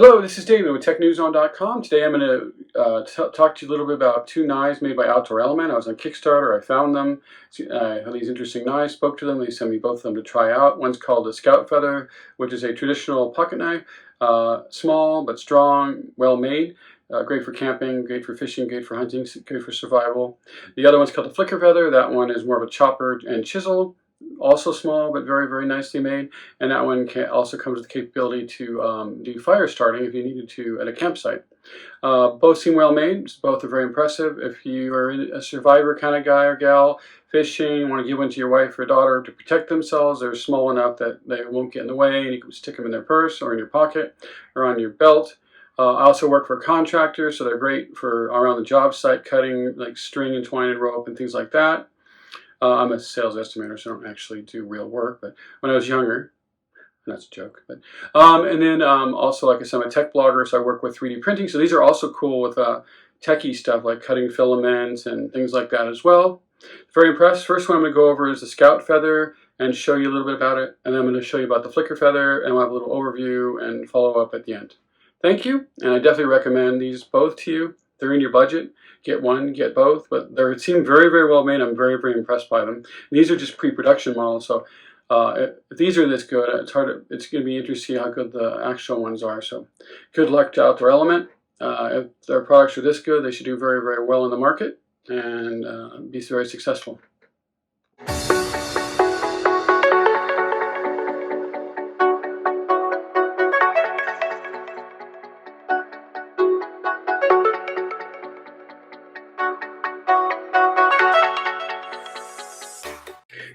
Hello, this is David with TechNewsZone.com. Today I'm going to talk to you a little bit about two knives made by Outdoor Element. I was on Kickstarter, I found them, I had these interesting knives, spoke to them, they sent me both of them to try out. One's called the Scout Feather, which is a traditional pocket knife, small but strong, well made. Great for camping, great for fishing, great for hunting, great for survival. The other one's called the Flicker Feather. That one is more of a chopper and chisel. Also small, but very, very nicely made. And that one also comes with the capability to do fire starting if you needed to at a campsite. Both seem well made. Both are very impressive. If you are a survivor kind of guy or gal, fishing, want to give one to your wife or daughter to protect themselves, they're small enough that they won't get in the way, and you can stick them in their purse or in your pocket or on your belt. I also work for contractors, so they're great for around the job site, cutting like string and twine and rope and things like that. I'm a sales estimator, so I don't actually do real work, but when I was younger, that's a joke. But and then also, like I said, I'm a tech blogger, so I work with 3D printing. So these are also cool with techie stuff like cutting filaments and things like that as well. Very impressed. First one I'm going to go over is the Scout Feather and show you a little bit about it, and then I'm going to show you about the Flicker Feather, and we'll have a little overview and follow up at the end. Thank you, and I definitely recommend these both to you. They're in your budget. Get one, get both, but they seem very, very well made. I'm very, very impressed by them. And these are just pre-production models, so if these are this good, it's going to be interesting to see how good the actual ones are. So good luck to Outdoor Element. If their products are this good, they should do very, very well in the market and be very successful.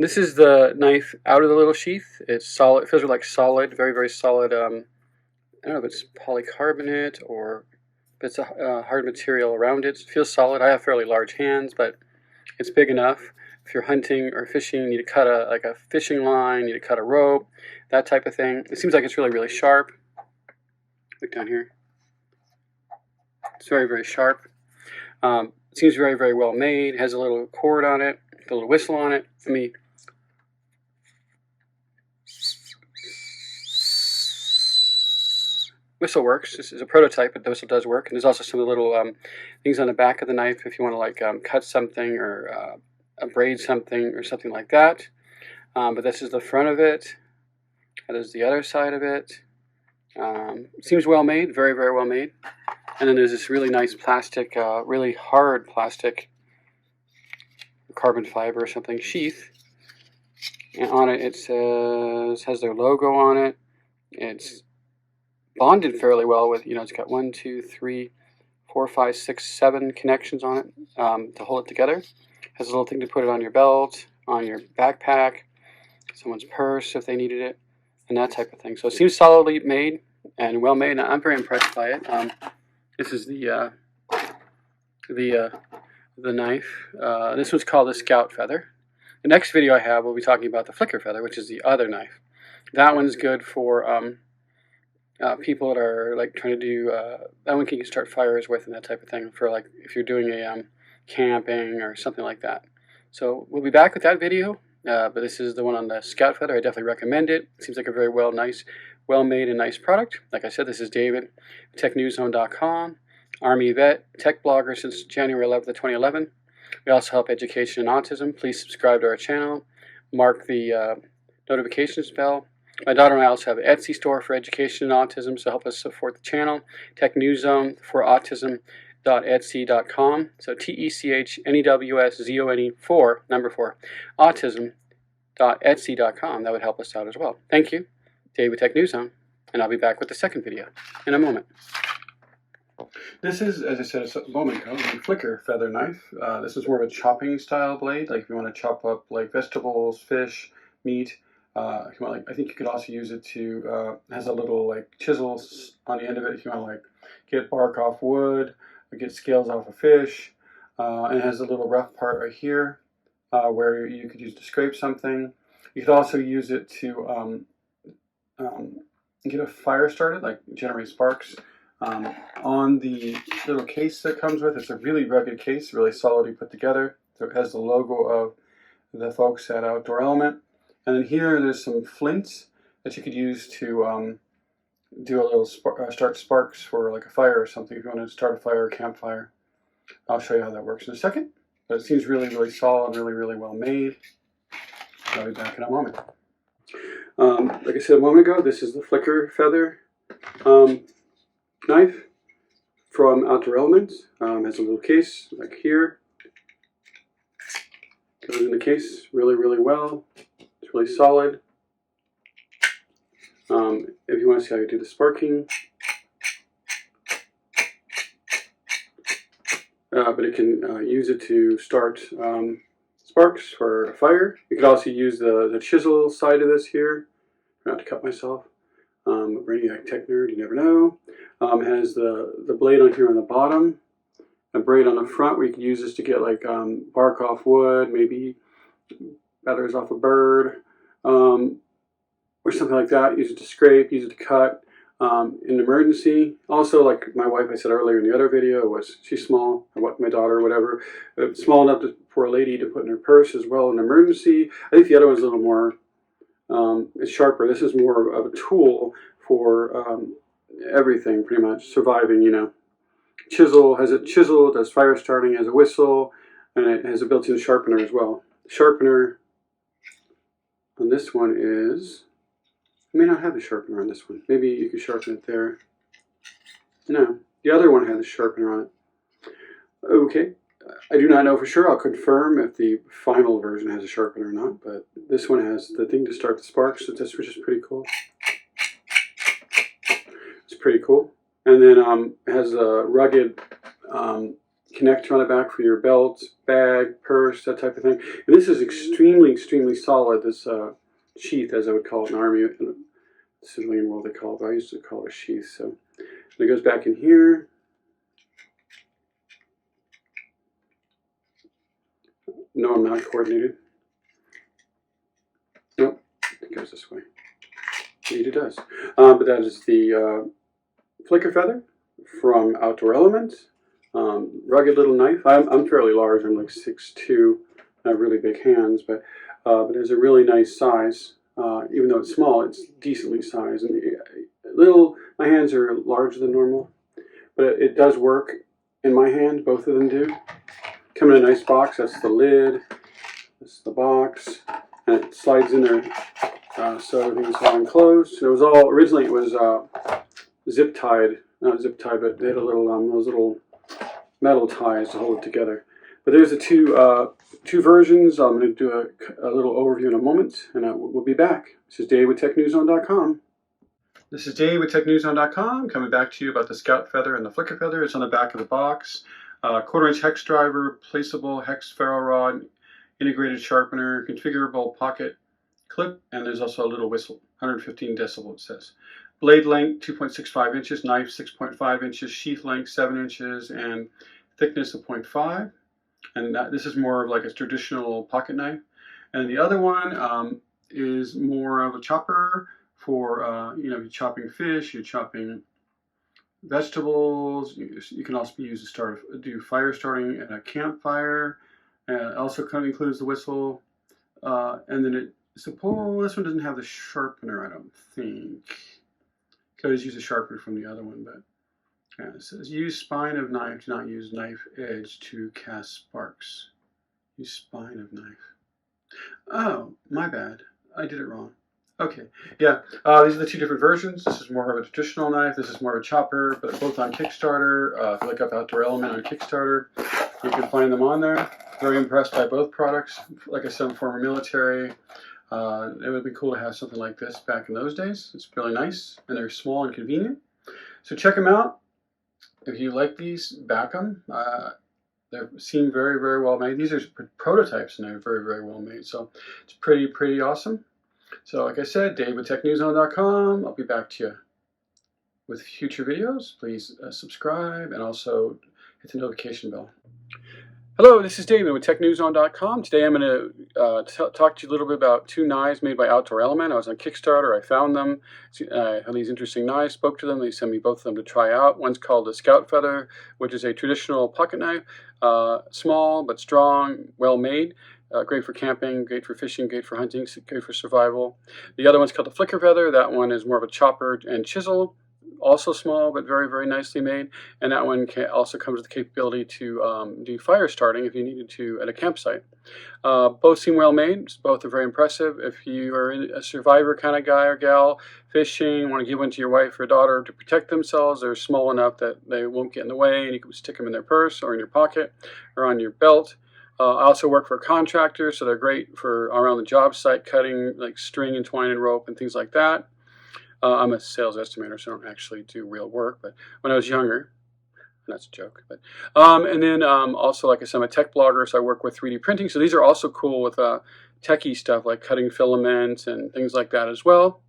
This is the knife out of the little sheath. It's solid. It feels like solid, very, very solid. I don't know if it's polycarbonate or if it's a hard material around it. It feels solid. I have fairly large hands, but it's big enough. If you're hunting or fishing, you need to cut a fishing line, you need to cut a rope, that type of thing. It seems like it's really, really sharp. Look down here. It's very, very sharp. It seems very, very well made. It has a little cord on it, a little whistle on it. Whistle works. This is a prototype, but the whistle does work. And there's also some little things on the back of the knife if you want to like cut something or braid something or something like that. But this is the front of it. That is the other side of it. It seems well made, very, very well made. And then there's this really nice plastic, really hard plastic, carbon fiber or something, sheath. And on it, it has their logo on it. It's bonded fairly well with, it's got 1, 2, 3, 4, 5, 6, 7 connections on it to hold it together. Has a little thing to put it on your belt, on your backpack, someone's purse if they needed it, and that type of thing. So it seems solidly made and well made. I'm very impressed by it. This is the knife. This one's called the Scout Feather. The next video I have will be talking about the Flicker Feather, which is the other knife. That one's good for people that are like trying to do that one can start fires with and that type of thing for like if you're doing a camping or something like that. So we'll be back with that video, but this is the one on the Scout Feather. I definitely recommend it. It seems like a very well made and nice product. Like I said, this is David, TechNewsZone.com, Army vet, tech blogger since January 11th of 2011. We also help education and autism. Please subscribe to our channel. Mark the notifications bell. My daughter and I also have an Etsy store for education and autism, so help us support the channel. Tech News Zone for autism.etsy.com. So TECHNEWSZONE 4, number 4, autism.etsy.com. That would help us out as well. Thank you. David Tech News Zone, and I'll be back with the second video in a moment. This is, as I said a moment ago, the Flicker Feather knife. This is more of a chopping style blade, like if you want to chop up like vegetables, fish, meat. If you want, I think you could also use it to, has a little like chisels on the end of it if you want to like get bark off wood or get scales off a fish. And it has a little rough part right here where you could use to scrape something. You could also use it to get a fire started, like generate sparks. On the little case that comes with, it's a really rugged case, really solidly put together. So it has the logo of the folks at Outdoor Element. And then here there's some flints that you could use to do a little start sparks for like a fire or something. If you want to start a fire or campfire, I'll show you how that works in a second. But it seems really, really solid, really, really well made. I'll be back in a moment. Like I said a moment ago, this is the flicker feather knife from Outdoor Elements. Has a little case like here. Goes in the case really, really well. It's really solid. If you want to see how you do the sparking, but it can use it to start sparks for a fire. You could also use the chisel side of this here. Not to cut myself. Brainiac Tech Nerd, you never know. Has the blade on here on the bottom, a blade on the front where you can use this to get like bark off wood, maybe feathers off a bird, or something like that. Use it to scrape, use it to cut in an emergency. Also, like my wife, I said earlier in the other video, she's small, or my daughter, or whatever, small enough for a lady to put in her purse as well in an emergency. I think the other one's a little more, it's sharper. This is more of a tool for everything, pretty much, surviving, you know. Chisel, has a chisel, does fire starting, has a whistle, and it has a built-in sharpener as well. The sharpener on this one is, I may not have the sharpener on this one. Maybe you could sharpen it there. No, the other one has a sharpener on it. Okay, I do not know for sure. I'll confirm if the final version has a sharpener or not, but this one has the thing to start the sparks, which is pretty cool. It's pretty cool. And then it has a rugged connector on the back for your belt, bag, purse, that type of thing. And this is extremely, extremely solid, this sheath, as I would call it in the Army. In the civilian world, they call it, but I used to call it a sheath. So it goes back in here. No, I'm not coordinated. Nope, it goes this way. Indeed it does. But that is the flicker feather from Outdoor Elements. Rugged little knife. I'm fairly large. I'm like 6'2". I have really big hands, but it's a really nice size. Even though it's small, it's decently sized. And my hands are larger than normal, but it does work in my hand. Both of them do. Come in a nice box. That's the lid. This is the box, and it slides in there, so everything's all enclosed. And it was all originally it was zip tied, not zip tied, but they had a little those little metal ties to hold it together. But there's the two versions. I'm going to do a little overview in a moment, and we'll be back. This is Dave with TechNewsZone.com. This is Dave with TechNewsZone.com, coming back to you about the Scout Feather and the Flicker Feather. It's on the back of the box. 1/4-inch hex driver, placeable hex ferro rod, integrated sharpener, configurable pocket clip, and there's also a little whistle. 115 decibel it says. Blade length 2.65 inches, knife 6.5 inches, sheath length 7 inches, and thickness of 0.5. And this is more of like a traditional pocket knife. And the other one is more of a chopper for, you're chopping fish, you're chopping vegetables. You can also use to do fire starting at a campfire. It also kind of includes the whistle. And then this one doesn't have the sharpener, I don't think. Could always use a sharpener from the other one, but yeah, it says use spine of knife, do not use knife edge to cast sparks. Use spine of knife. Oh, my bad. I did it wrong. Okay, yeah, these are the two different versions. This is more of a traditional knife. This is more of a chopper, but both on Kickstarter. If you look up Outdoor Element on Kickstarter, you can find them on there. Very impressed by both products. Like I said, I'm former military. It would be cool to have something like this back in those days. It's really nice, and they're small and convenient. So check them out. If you like these, back them. They seem very, very well made. These are prototypes, and they're very, very well made. So it's pretty awesome. So like I said, Dave with TechNewsZone.com. I'll be back to you with future videos. Please subscribe and also hit the notification bell. Hello, this is David with TechNewsZone.com. Today I'm going to talk to you a little bit about two knives made by Outdoor Element. I was on Kickstarter. I found them. I had these interesting knives, spoke to them. They sent me both of them to try out. One's called the Scout Feather, which is a traditional pocket knife. Small but strong, well made. Great for camping, great for fishing, great for hunting, great for survival. The other one's called the flicker feather. That one is more of a chopper and chisel, also small but very, very nicely made. And that one also comes with the capability to do fire starting if you needed to at a campsite. Both seem well made. Both are very impressive. If you are a survivor kind of guy or gal, fishing, want to give one to your wife or daughter to protect themselves, they're small enough that they won't get in the way, and you can stick them in their purse or in your pocket or on your belt. I also work for contractors, so they're great for around the job site, cutting like string and twine and rope and things like that. I'm a sales estimator, so I don't actually do real work, but when I was younger, that's a joke. But and then also, like I said, I'm a tech blogger, so I work with 3D printing. So these are also cool with techie stuff like cutting filaments and things like that as well.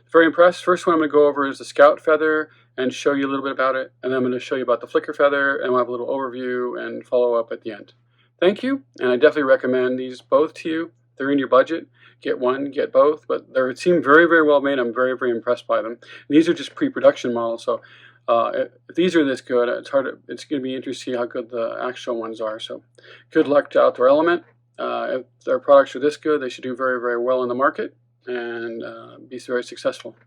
Very impressed. First one I'm going to go over is the Scout feather and show you a little bit about it. And then I'm going to show you about the flicker feather, and we'll have a little overview and follow up at the end. Thank you, and I definitely recommend these both to you. They're in your budget. Get one, get both, but they seem very, very well made. I'm very, very impressed by them. And these are just pre-production models, so if these are this good, it's going to be interesting to see how good the actual ones are. So good luck to Outdoor Element. If their products are this good, they should do very, very well in the market and be very successful.